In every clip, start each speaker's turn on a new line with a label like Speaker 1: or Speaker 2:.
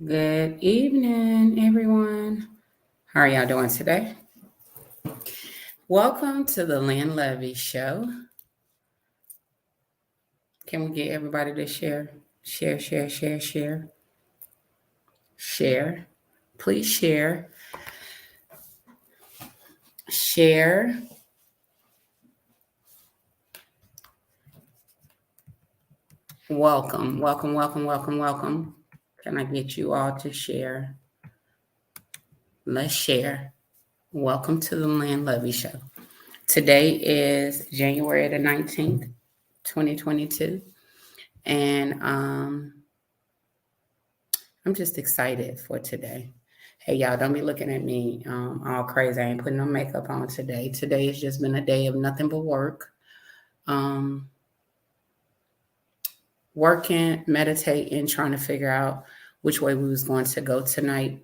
Speaker 1: Good evening, everyone. How are y'all doing today? Welcome to the Lynn Lovee Show. Can we get everybody to share? Share. Please share. Share. Welcome. Can I get you all to share? Let's share. Welcome to the Lynn Lovee Show. Today is January the 19th, 2022. And I'm just excited for today. Hey, y'all, don't be looking at me all crazy. I ain't putting no makeup on today. Today has just been a day of nothing but work. Working, meditating, trying to figure out which way we was going to go tonight.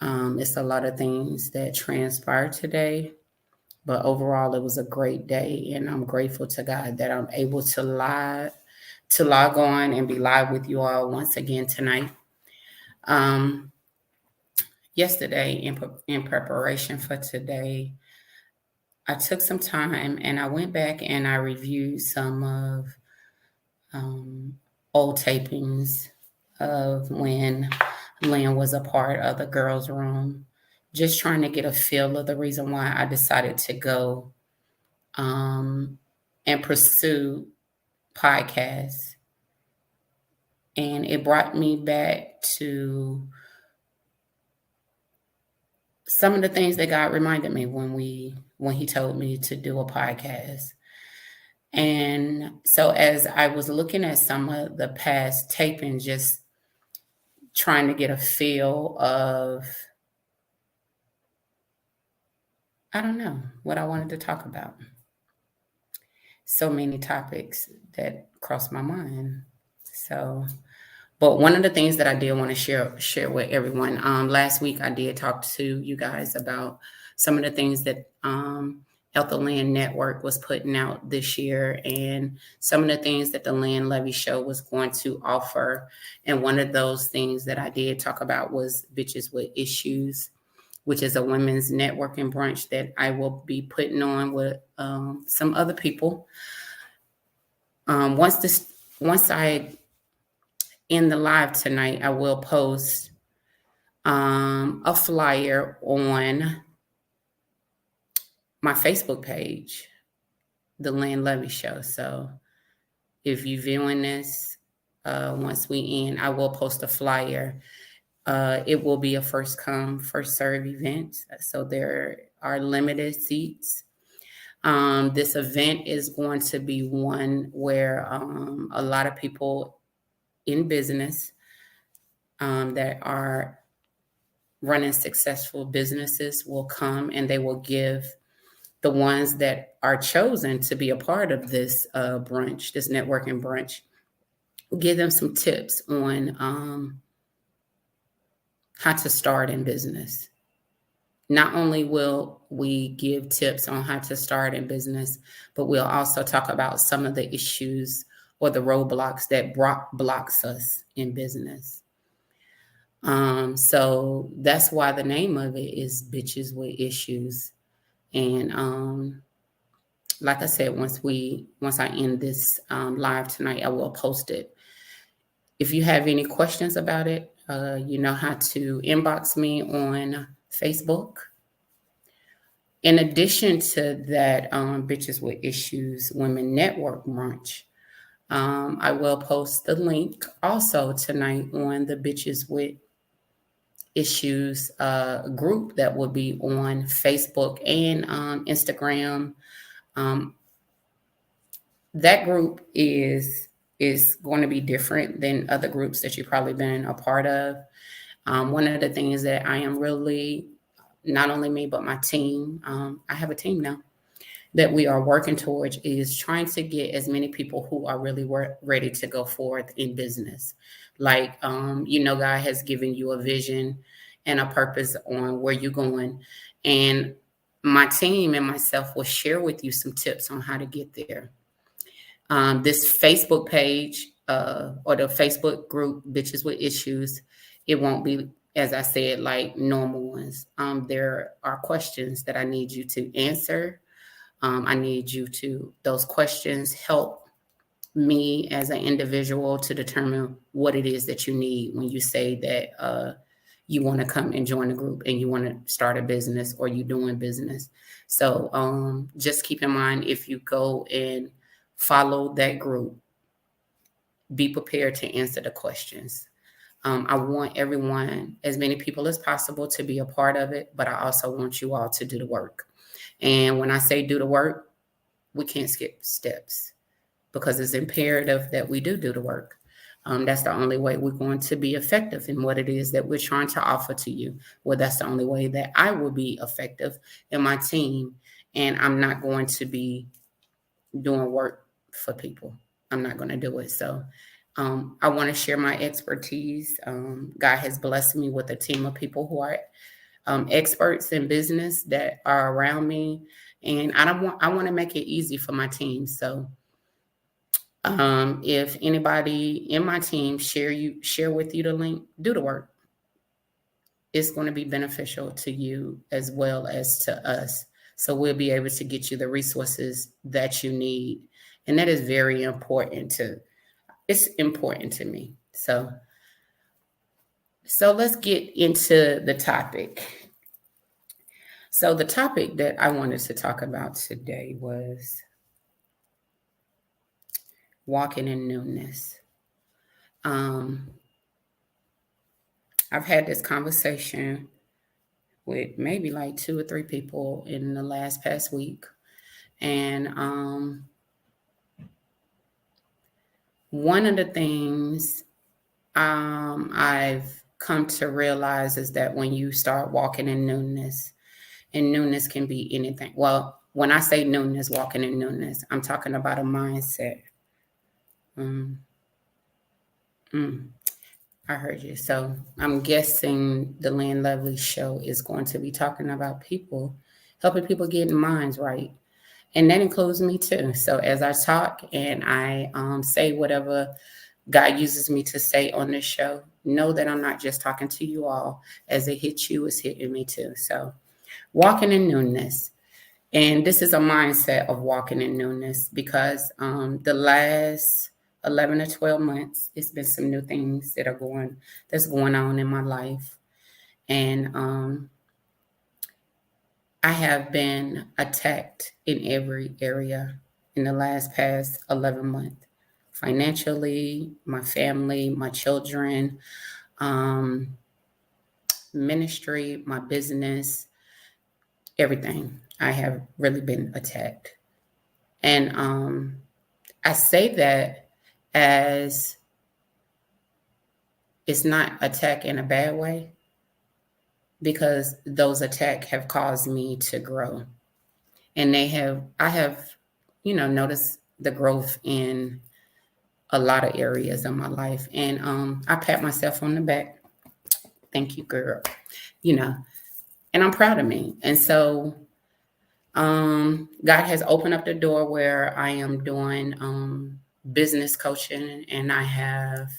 Speaker 1: It's a lot of things that transpired today. But overall, it was a great day. And I'm grateful to God that I'm able to log on and be live with you all once again tonight. Yesterday, in preparation for today, I took some time and I went back and I reviewed some of old tapings of when Lynn was a part of the girls' room, just trying to get a feel of the reason why I decided to go and pursue podcasts. And it brought me back to some of the things that God reminded me when he told me to do a podcast. And so as I was looking at some of the past tapings, just trying to get a feel of, I don't know, what I wanted to talk about. So many topics that crossed my mind. But one of the things that I did want to share with everyone, last week I did talk to you guys about some of the things that the Lynn Network was putting out this year and some of the things that the Lynn Lovee Show was going to offer. And one of those things that I did talk about was Bitches with Issues, which is a women's networking brunch that I will be putting on with some other people. Once I end the live tonight, I will post a flyer on my Facebook page, the Lynn Lovee Show. So if you're viewing this, once we end, I will post a flyer. It will be a first come, first serve event. So there are limited seats. This event is going to be one where a lot of people in business that are running successful businesses will come and they will give the ones that are chosen to be a part of this brunch, this networking brunch, give them some tips on how to start in business. Not only will we give tips on how to start in business, but we'll also talk about some of the issues or the roadblocks that blocks us in business. So that's why the name of it is Bitches with Issues. And like I said, once I end this live tonight, I will post it. If you have any questions about it, you know how to inbox me on Facebook. In addition to that, Bitches with Issues Women Network Brunch, I will post the link also tonight on the Bitches with Issues group that will be on Facebook and Instagram. That group is going to be different than other groups that you've probably been a part of. One of the things that I am really, not only me, but my team, I have a team now, that we are working towards is trying to get as many people who are really ready to go forth in business. Like, God has given you a vision and a purpose on where you're going. And my team and myself will share with you some tips on how to get there. This Facebook page or the Facebook group, Bitches with Issues, It won't be, as I said, like normal ones. There are questions that I need you to answer. I need you to, those questions help me as an individual to determine what it is that you need when you say that you want to come and join a group and you want to start a business or you doing business. So just keep in mind, if you go and follow that group, be prepared to answer the questions. I want everyone, as many people as possible, to be a part of it, but I also want you all to do the work. And when I say do the work, we can't skip steps because it's imperative that we do the work. That's the only way we're going to be effective in what it is that we're trying to offer to you. Well, that's the only way that I will be effective in my team. And I'm not going to be doing work for people. I'm not going to do it. So I want to share my expertise. God has blessed me with a team of people who are experts in business that are around me. And I want to make it easy for my team. So if anybody in my team share with you the link, do the work. It's going to be beneficial to you as well as to us. So we'll be able to get you the resources that you need. And that is very important it's important to me. So let's get into the topic. So the topic that I wanted to talk about today was walking in newness. I've had this conversation with maybe like 2 or 3 people in the past week. And one of the things I've come to realize is that when you start walking in newness, and newness can be anything. Well, when I say newness, walking in newness, I'm talking about a mindset. I heard you. So I'm guessing the Lynn Lovee show is going to be talking about people, helping people get in minds right. And that includes me too. So as I talk and I say whatever God uses me to say on this show, know that I'm not just talking to you all. As it hits you, it's hitting me too. So walking in newness. And this is a mindset of walking in newness because the last 11 or 12 months, it's been some new things that's going on in my life. And I have been attacked in every area in the past 11 months. Financially, my family, my children, ministry, my business, everything. I have really been attacked. And I say that as it's not attack in a bad way, because those attacks have caused me to grow. And I have, noticed the growth in a lot of areas of my life. And I pat myself on the back. Thank you, girl. And I'm proud of me. And so God has opened up the door where I am doing business coaching, and I have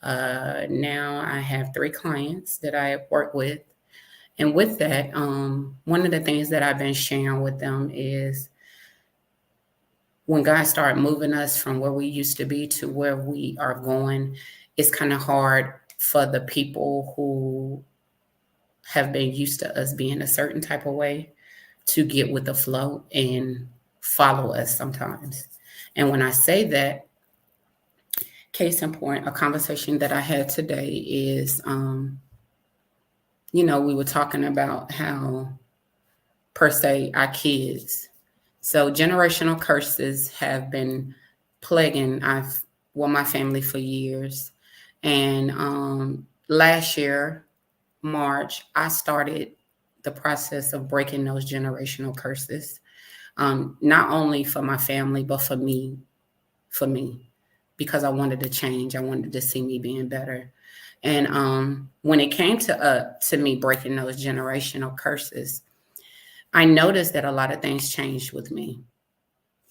Speaker 1: now I have 3 clients that I work with. And with that, one of the things that I've been sharing with them is when God started moving us from where we used to be to where we are going, it's kind of hard for the people who have been used to us being a certain type of way to get with the flow and follow us sometimes. And when I say that, case in point, a conversation that I had today is, we were talking about how, per se, our kids. So generational curses have been plaguing my family for years. And last year, March, I started the process of breaking those generational curses, not only for my family, but for me, because I wanted to change. I wanted to see me being better. And when it came to me breaking those generational curses, I noticed that a lot of things changed with me.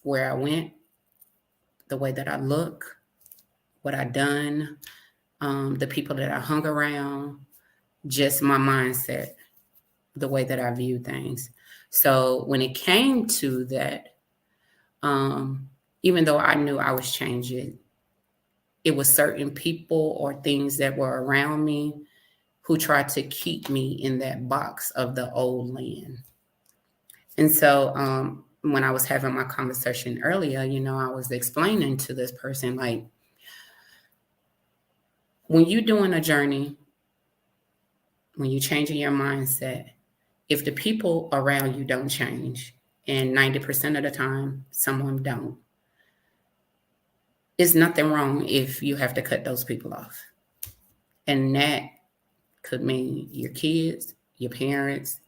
Speaker 1: Where I went, the way that I look, what I done, the people that I hung around, just my mindset, the way that I view things. So when it came to that, even though I knew I was changing, it was certain people or things that were around me who tried to keep me in that box of the old Lynn. And so when I was having my conversation earlier, I was explaining to this person, like, when you're doing a journey, when you're changing your mindset, if the people around you don't change, and 90% of the time, some of them don't, it's nothing wrong if you have to cut those people off. And that could mean your kids, your parents,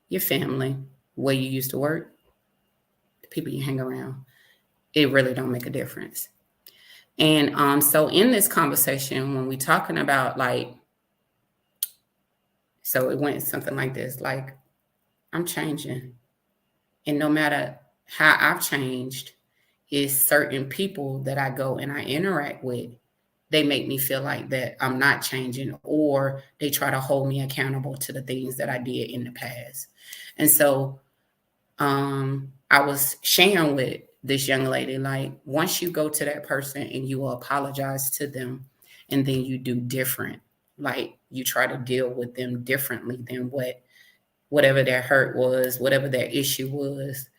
Speaker 1: your family, where you used to work, the people you hang around. It really don't make a difference. And so in this conversation, when we talking about, like, so it went something like this, like, I'm changing. And no matter how I've changed, is certain people that I go and I interact with, they make me feel like that I'm not changing, or they try to hold me accountable to the things that I did in the past. And so I was sharing with this young lady, like, once you go to that person and you apologize to them, and then you do different, like you try to deal with them differently than whatever their hurt was, whatever their issue was.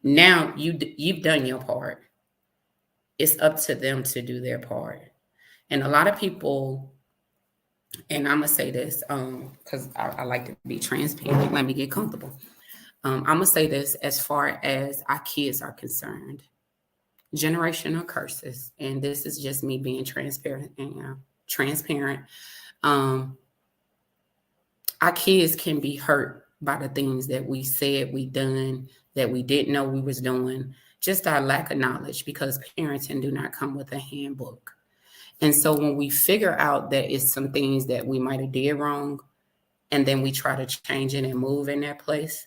Speaker 1: Now you've done your part. It's up to them to do their part. And a lot of people, and I'm gonna say this, because I like to be transparent. Let me get comfortable. I'm gonna say this as far as our kids are concerned. Generational curses, and this is just me being transparent. And transparent. Um, our kids can be hurt by the things that we said, we done, that we didn't know we was doing, just our lack of knowledge, because parenting do not come with a handbook. And so when we figure out that it's some things that we might have did wrong, and then we try to change it and move in that place,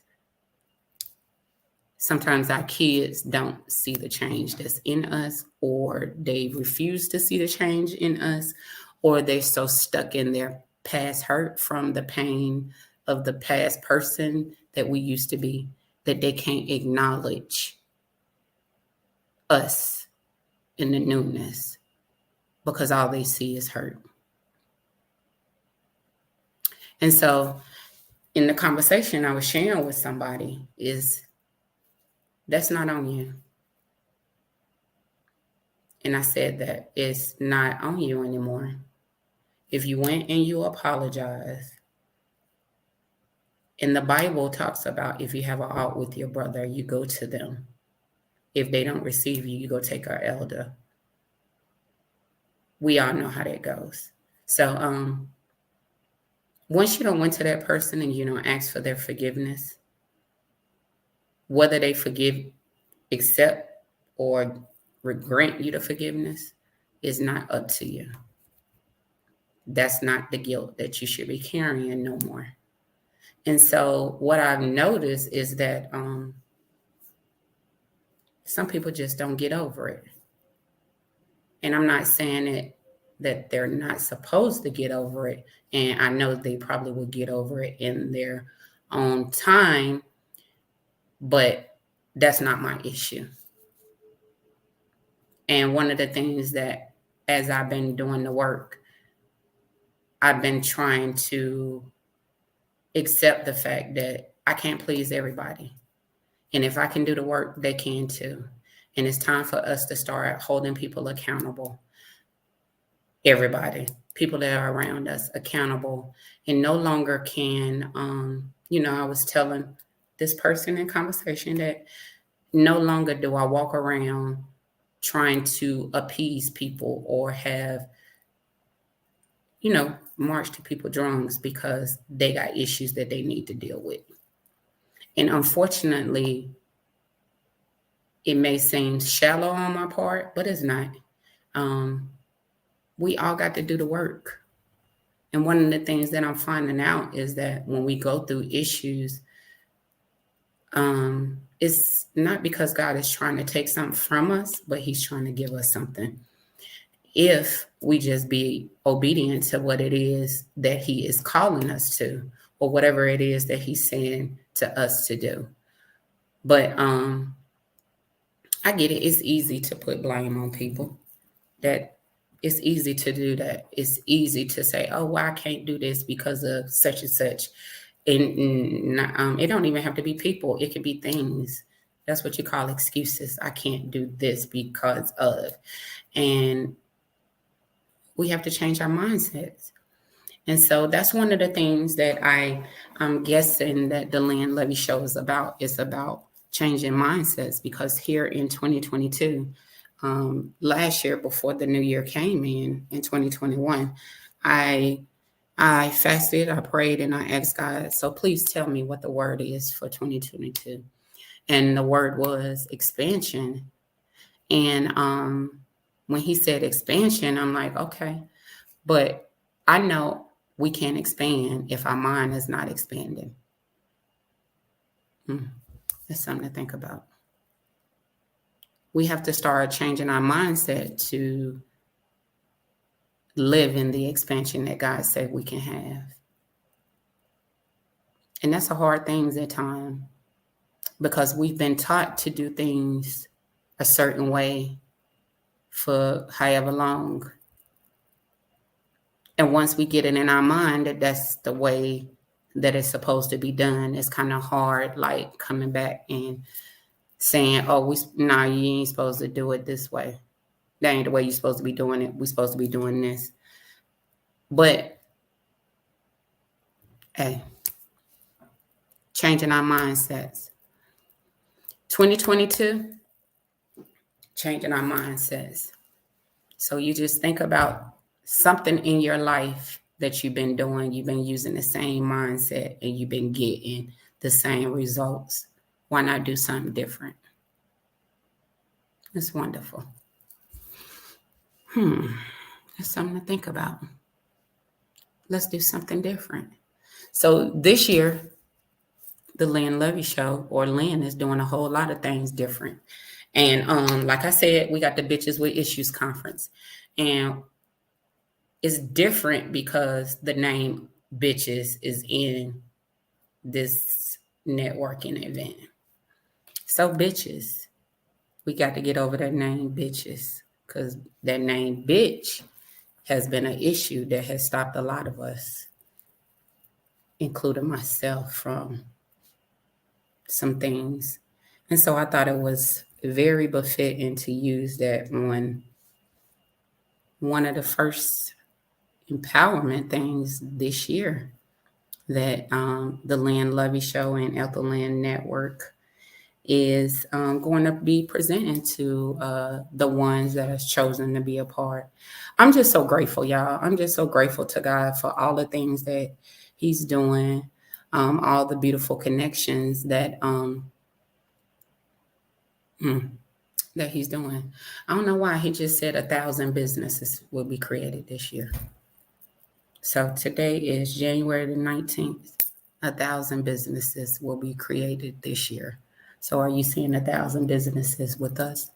Speaker 1: sometimes our kids don't see the change that's in us, or they refuse to see the change in us, or they're so stuck in their past hurt from the pain of the past person that we used to be, that they can't acknowledge us in the newness, because all they see is hurt. And so in the conversation I was sharing with somebody is, that's not on you. And I said that it's not on you anymore. If you went and you apologize, and the Bible talks about, if you have an ought with your brother, you go to them. If they don't receive you, you go take our elder. We all know how that goes. So once you don't went to that person and you don't ask for their forgiveness, whether they forgive, accept, or grant you the forgiveness is not up to you. That's not the guilt that you should be carrying no more. And so what I've noticed is that some people just don't get over it. And I'm not saying that they're not supposed to get over it. And I know they probably will get over it in their own time, but that's not my issue. And one of the things that, as I've been doing the work, I've been trying to accept the fact that I can't please everybody. And if I can do the work, they can too. And it's time for us to start holding people accountable. Everybody, people that are around us, accountable. And no longer can, I was telling this person in conversation that no longer do I walk around trying to appease people or have, march to people's drums because they got issues that they need to deal with. And unfortunately, it may seem shallow on my part, but it's not. We all got to do the work. And one of the things that I'm finding out is that when we go through issues, it's not because God is trying to take something from us, but he's trying to give us something. if we just be obedient to what it is that he is calling us to, or whatever it is that he's saying to us to do. But I get it. It's easy to put blame on people. That it's easy to do that. It's easy to say, "Oh, well, I can't do this because of such and such." And it don't even have to be people. It could be things. That's what you call excuses. I can't do this because of. And we have to change our mindsets. And so that's one of the things that I'm guessing that the Lynn Lovee show is about. It's about changing mindsets, because here in 2022, last year before the new year came in 2021, I fasted, I prayed, and I asked God, so please tell me what the word is for 2022. And the word was expansion. And when he said expansion, I'm like, okay, but I know we can't expand if our mind is not expanding. That's something to think about. We have to start changing our mindset to live in the expansion that God said we can have. And that's a hard thing at times, because we've been taught to do things a certain way for however long. And once we get it in our mind that that's the way that it's supposed to be done, it's kind of hard, like coming back and saying, "Oh, you ain't supposed to do it this way. That ain't the way you're supposed to be doing it. We're supposed to be doing this." But hey, changing our mindsets. 2022, changing our mindsets. So you just think about something in your life that you've been doing. You've been using the same mindset and you've been getting the same results. Why not do something different? It's wonderful. That's something to think about. Let's do something different. So this year, the Lynn Lovee show, or Lynn, is doing a whole lot of things different. And like I said, we got the Bitches with Issues conference. And it's different because the name Bitches is in this networking event. So bitches, we got to get over that name Bitches, because that name bitch has been an issue that has stopped a lot of us, including myself, from some things. And so I thought it was very befitting to use that on one of the first empowerment things this year that the Lynn Lovee Show and Ethel Lynn Network is going to be presenting to the ones that has chosen to be a part. I'm just so grateful, y'all. I'm just so grateful to God for all the things that he's doing, all the beautiful connections that that he's doing. I don't know why he just said 1,000 businesses will be created this year. So today is January the 19th. 1,000 businesses will be created this year. So are you seeing 1,000 businesses with us?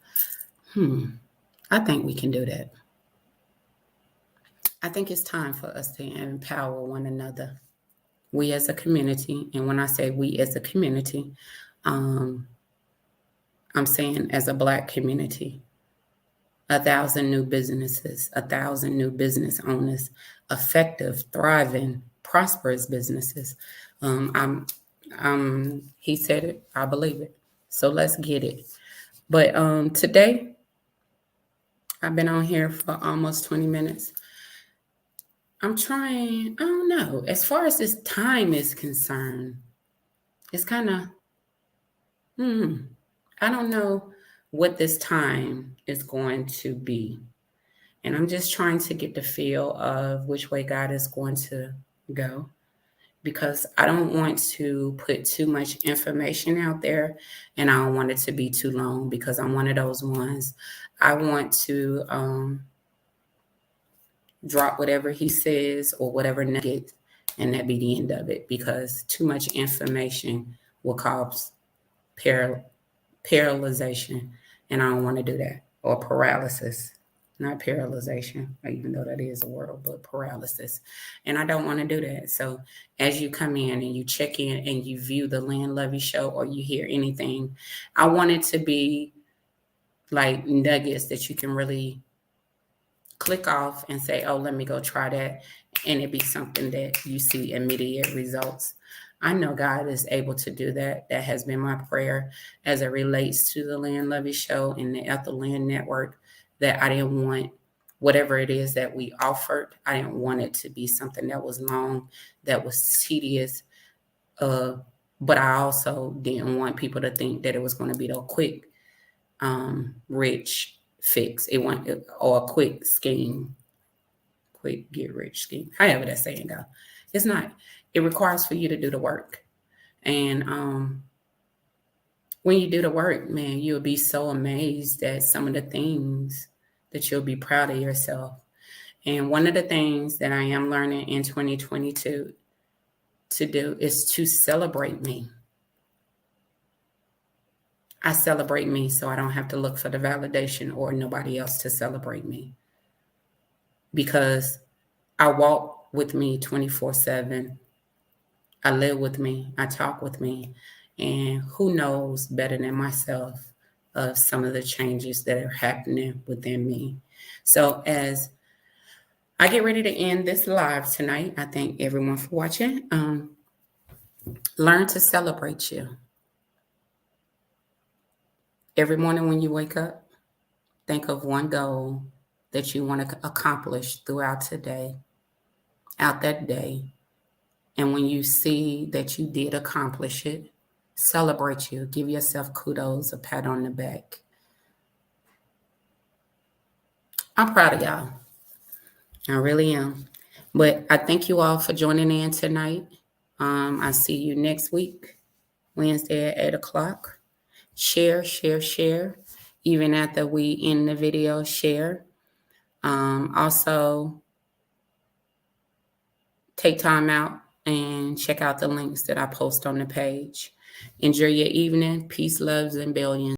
Speaker 1: I think we can do that. I think it's time for us to empower one another. We as a community, and when I say we as a community, I'm saying as a Black community. 1,000 new businesses, 1,000 new business owners, effective, thriving, prosperous businesses. He said it, I believe it. So let's get it. But today, I've been on here for almost 20 minutes. I'm trying, I don't know, as far as this time is concerned, it's kind of, I don't know what this time is going to be. And I'm just trying to get the feel of which way God is going to go, because I don't want to put too much information out there, and I don't want it to be too long, because I'm one of those ones. I want to drop whatever he says or whatever nugget, and that be the end of it, because too much information will cause paralyzation, and I don't want to do that, or paralysis. not paralyzation, even though that is a word, but paralysis. And I don't want to do that. So as you come in and you check in and you view the Lynn Lovee show or you hear anything, I want it to be like nuggets that you can really click off and say, oh, let me go try that. And it be something that you see immediate results. I know God is able to do that. That has been my prayer as it relates to the Lynn Lovee show and the Ethel Lynn Network, that I didn't want whatever it is that we offered. I didn't want it to be something that was long, that was tedious. But I also didn't want people to think that it was going to be the quick, rich fix. Or a quick scheme, quick get rich scheme. However that saying go, it's not. It requires for you to do the work, and when you do the work, man, you'll be so amazed at some of the things that you'll be proud of yourself. And one of the things that I am learning in 2022 to do is to celebrate me. I celebrate me so I don't have to look for the validation or nobody else to celebrate me. Because I walk with me 24/7. I live with me. I talk with me. And who knows better than myself of some of the changes that are happening within me. So as I get ready to end this live tonight, I thank everyone for watching. Learn to celebrate you. Every morning when you wake up, think of one goal that you want to accomplish throughout that day. And when you see that you did accomplish it, celebrate you. Give yourself kudos, a pat on the back. I'm proud of y'all. I really am. But I thank you all for joining in tonight. I see you next week, Wednesday at 8 o'clock. Share. Even after we end the video, share. Also, take time out and check out the links that I post on the page. Enjoy your evening. Peace, loves, and billions.